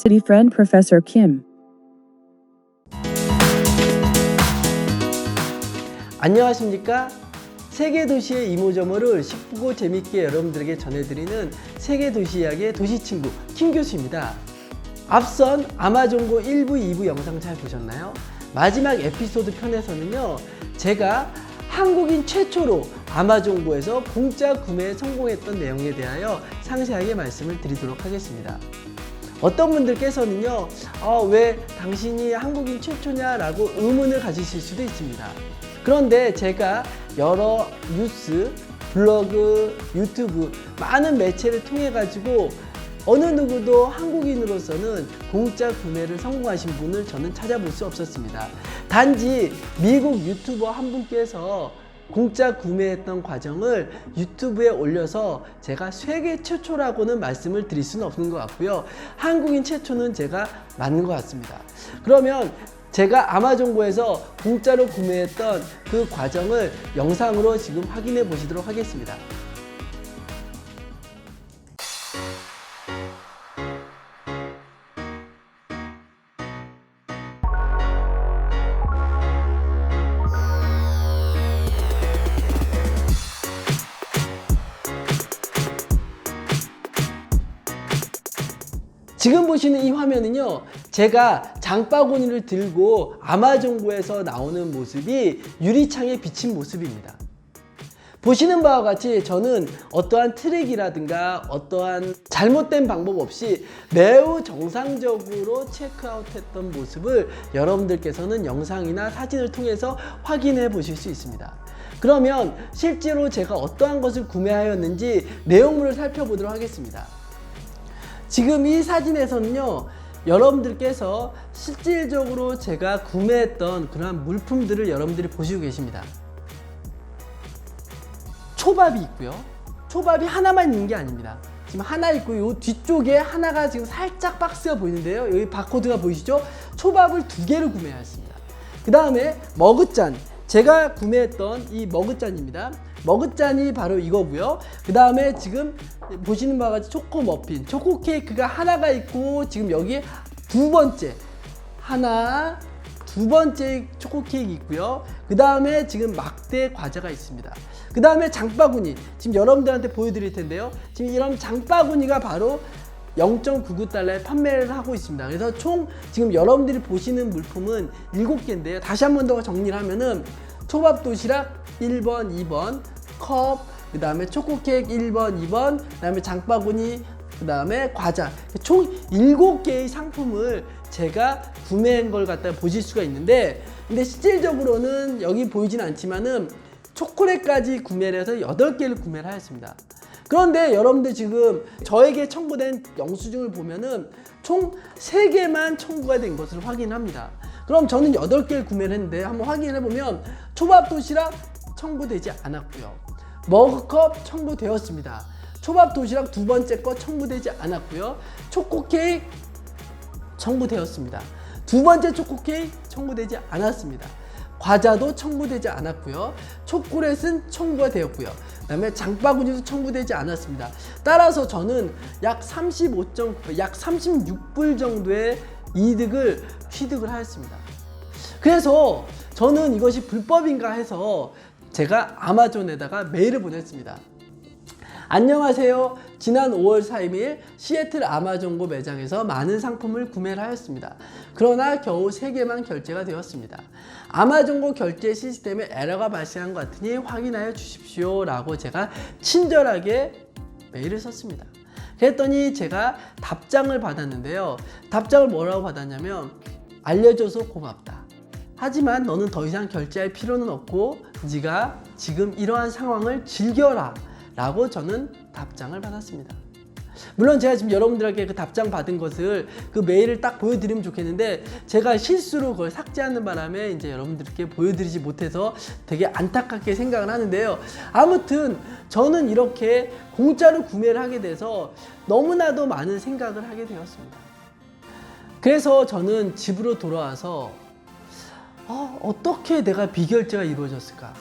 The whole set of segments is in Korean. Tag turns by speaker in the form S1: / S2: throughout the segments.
S1: City friend Professor Kim.
S2: 안녕하십니까? 세계 도시의 이모저모를 쉽고 재밌게 여러분들에게 전해드리는 세계 도시 이야기의 도시친구 킴 교수입니다. 앞선 아마존고 1부, 2부 영상 잘 보셨나요? 마지막 에피소드 편에서는요, 제가 한국인 최초로 아마존고에서 공짜 구매에 성공했던 내용에 대하여 상세하게 말씀을 드리도록 하겠습니다. 어떤 분들께서는요, 왜 당신이 한국인 최초냐라고 의문을 가지실 수도 있습니다. 그런데 제가 여러 뉴스, 블로그, 유튜브 많은 매체를 통해 가지고 어느 누구도 한국인으로서는 공짜 구매를 성공하신 분을 저는 찾아볼 수 없었습니다. 단지 미국 유튜버 한 분께서 공짜 구매했던 과정을 유튜브에 올려서 제가 세계 최초라고는 말씀을 드릴 수는 없는 것 같고요. 한국인 최초는 제가 맞는 것 같습니다. 그러면 제가 아마존고에서 공짜로 구매했던 그 과정을 영상으로 지금 확인해 보시도록 하겠습니다. 지금 보시는 이 화면은요, 제가 장바구니를 들고 아마존고에서 나오는 모습이 유리창에 비친 모습입니다. 보시는 바와 같이 저는 어떠한 트릭이라든가 어떠한 잘못된 방법 없이 매우 정상적으로 체크아웃했던 모습을 여러분들께서는 영상이나 사진을 통해서 확인해 보실 수 있습니다. 그러면 실제로 제가 어떠한 것을 구매하였는지 내용물을 살펴보도록 하겠습니다. 지금 이 사진에서는요, 여러분들께서 실질적으로 제가 구매했던 그러한 물품들을 여러분들이 보시고 계십니다. 초밥이 있고요. 초밥이 하나만 있는 게 아닙니다. 지금 하나 있고 이 뒤쪽에 하나가 지금 살짝 박스가 보이는데요. 여기 바코드가 보이시죠? 초밥을 2개를 구매하였습니다. 그 다음에 머그잔. 제가 구매했던 이 머그잔입니다. 머그잔이 바로 이거고요. 그 다음에 지금 보시는 바와 같이 초코 머핀, 초코 케이크가 하나가 있고, 지금 여기 두 번째 초코 케이크 있고요. 그 다음에 지금 막대 과자가 있습니다. 그 다음에 장바구니, 지금 여러분들한테 보여드릴 텐데요. 지금 이런 장바구니가 바로 0.99달러에 판매를 하고 있습니다. 그래서 총 지금 여러분들이 보시는 물품은 7개인데요. 다시 한 번 더 정리를 하면은 초밥 도시락 1번, 2번, 컵, 그 다음에 초코 케이크 1번, 2번, 그 다음에 장바구니, 그 다음에 과자. 총 7개의 상품을 제가 구매한 걸 갖다 보실 수가 있는데, 근데 실질적으로는 여기 보이진 않지만은 초콜릿까지 구매를 해서 8개를 구매를 하였습니다. 그런데 여러분들 지금 저에게 청구된 영수증을 보면은 총 3개만 청구가 된 것을 확인합니다. 그럼 저는 8개를 구매를 했는데 한번 확인해 보면 초밥 도시락 청구되지 않았고요. 머그컵 청구되었습니다. 초밥 도시락 두 번째 거 청구되지 않았고요. 초코 케이크 청구되었습니다. 두 번째 초코 케이크 청구되지 않았습니다. 과자도 청구되지 않았고요. 초콜릿은 청구가 되었고요. 그 다음에 장바구니도 청구되지 않았습니다. 따라서 저는 약 36불 정도의 이득을 취득을 하였습니다. 그래서 저는 이것이 불법인가 해서 제가 아마존에다가 메일을 보냈습니다. 안녕하세요. 지난 5월 3일 시애틀 아마존고 매장에서 많은 상품을 구매를 하였습니다. 그러나 겨우 3개만 결제가 되었습니다. 아마존고 결제 시스템에 에러가 발생한 것 같으니 확인하여 주십시오 라고 제가 친절하게 메일을 썼습니다. 그랬더니 제가 답장을 받았는데요. 답장을 뭐라고 받았냐면, 알려줘서 고맙다. 하지만 너는 더 이상 결제할 필요는 없고 네가 지금 이러한 상황을 즐겨라 라고 저는 답장을 받았습니다. 물론 제가 지금 여러분들에게 그 답장 받은 것을, 그 메일을 딱 보여드리면 좋겠는데, 제가 실수로 그걸 삭제하는 바람에 이제 여러분들께 보여드리지 못해서 되게 안타깝게 생각을 하는데요. 아무튼 저는 이렇게 공짜로 구매를 하게 돼서 너무나도 많은 생각을 하게 되었습니다. 그래서 저는 집으로 돌아와서 어떻게 내가 비결제가 이루어졌을까?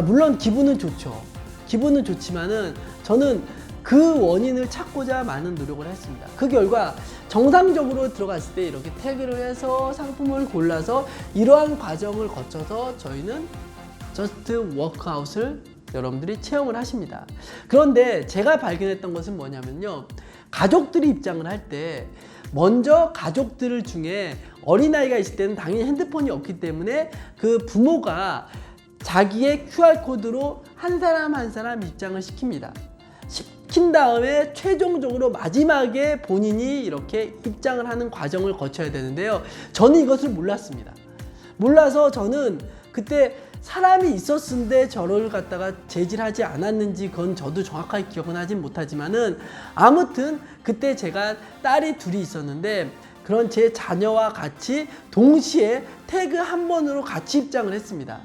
S2: 물론 기분은 좋죠. 기분은 좋지만은 저는 그 원인을 찾고자 많은 노력을 했습니다. 그 결과 정상적으로 들어갔을 때 이렇게 태그를 해서 상품을 골라서 이러한 과정을 거쳐서 저희는 저스트 워크아웃을 여러분들이 체험을 하십니다. 그런데 제가 발견했던 것은 뭐냐면요, 가족들이 입장을 할 때 먼저 가족들 중에 어린아이가 있을 때는 당연히 핸드폰이 없기 때문에 그 부모가 자기의 QR코드로 한 사람 한 사람 입장을 시킵니다. 시킨 다음에 최종적으로 마지막에 본인이 이렇게 입장을 하는 과정을 거쳐야 되는데요, 저는 이것을 몰랐습니다. 몰라서 저는 그때 사람이 있었는데 저를 갖다가 제지하지 않았는지 그건 저도 정확하게 기억은 하진 못하지만은, 아무튼 그때 제가 딸이 둘이 있었는데 그런 제 자녀와 같이 동시에 태그 한 번으로 같이 입장을 했습니다.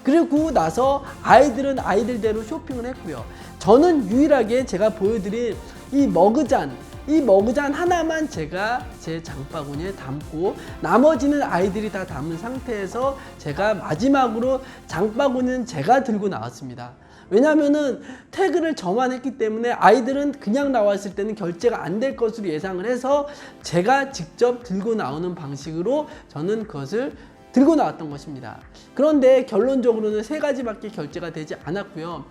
S2: 그리고 나서 아이들은 아이들대로 쇼핑을 했고요. 저는 유일하게 제가 보여드린 이 머그잔 하나만 제가 제 장바구니에 담고 나머지는 아이들이 다 담은 상태에서 제가 마지막으로 장바구니는 제가 들고 나왔습니다. 왜냐면은 태그를 저만 했기 때문에 아이들은 그냥 나왔을 때는 결제가 안 될 것으로 예상을 해서 제가 직접 들고 나오는 방식으로 저는 그것을 들고 나왔던 것입니다. 그런데 결론적으로는 3가지밖에 결제가 되지 않았고요.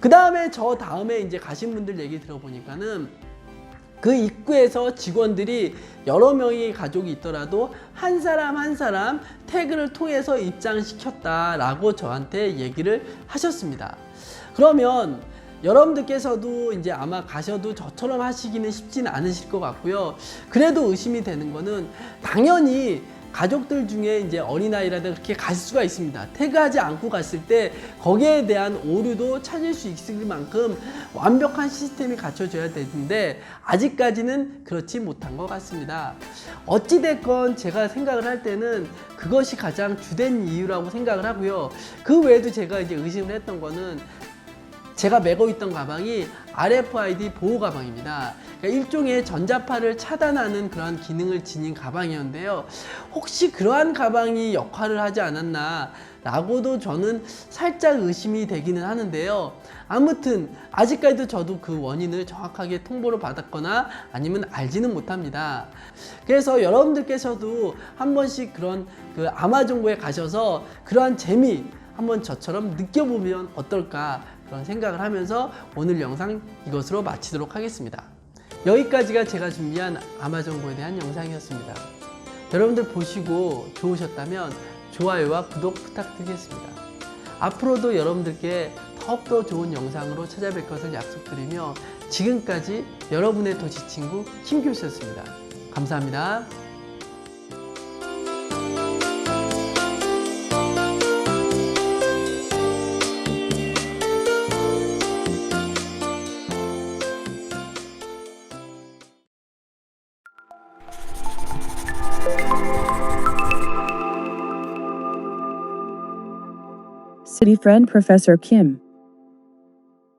S2: 그 다음에 이제 가신 분들 얘기 들어보니까는 그 입구에서 직원들이 여러 명의 가족이 있더라도 한 사람 한 사람 태그를 통해서 입장시켰다라고 저한테 얘기를 하셨습니다. 그러면 여러분들께서도 이제 아마 가셔도 저처럼 하시기는 쉽지는 않으실 것 같고요. 그래도 의심이 되는 거는 당연히 가족들 중에 이제 어린아이라든가 그렇게 갈 수가 있습니다. 태그하지 않고 갔을 때 거기에 대한 오류도 찾을 수 있을 만큼 완벽한 시스템이 갖춰져야 되는데 아직까지는 그렇지 못한 것 같습니다. 어찌됐건 제가 생각을 할 때는 그것이 가장 주된 이유라고 생각을 하고요. 그 외에도 제가 이제 의심을 했던 거는 제가 메고 있던 가방이 RFID 보호 가방입니다. 그러니까 일종의 전자파를 차단하는 그런 기능을 지닌 가방이었는데요. 혹시 그러한 가방이 역할을 하지 않았나 라고도 저는 살짝 의심이 되기는 하는데요. 아무튼 아직까지도 저도 그 원인을 정확하게 통보를 받았거나 아니면 알지는 못합니다. 그래서 여러분들께서도 한 번씩 그런 그 아마존고에 가셔서 그러한 재미 한번 저처럼 느껴보면 어떨까 그런 생각을 하면서 오늘 영상 이것으로 마치도록 하겠습니다. 여기까지가 제가 준비한 아마존고에 대한 영상이었습니다. 여러분들 보시고 좋으셨다면 좋아요와 구독 부탁드리겠습니다. 앞으로도 여러분들께 더욱더 좋은 영상으로 찾아뵐 것을 약속드리며 지금까지 여러분의 도시친구 김교수였습니다. 감사합니다.
S1: City friend Professor Kim.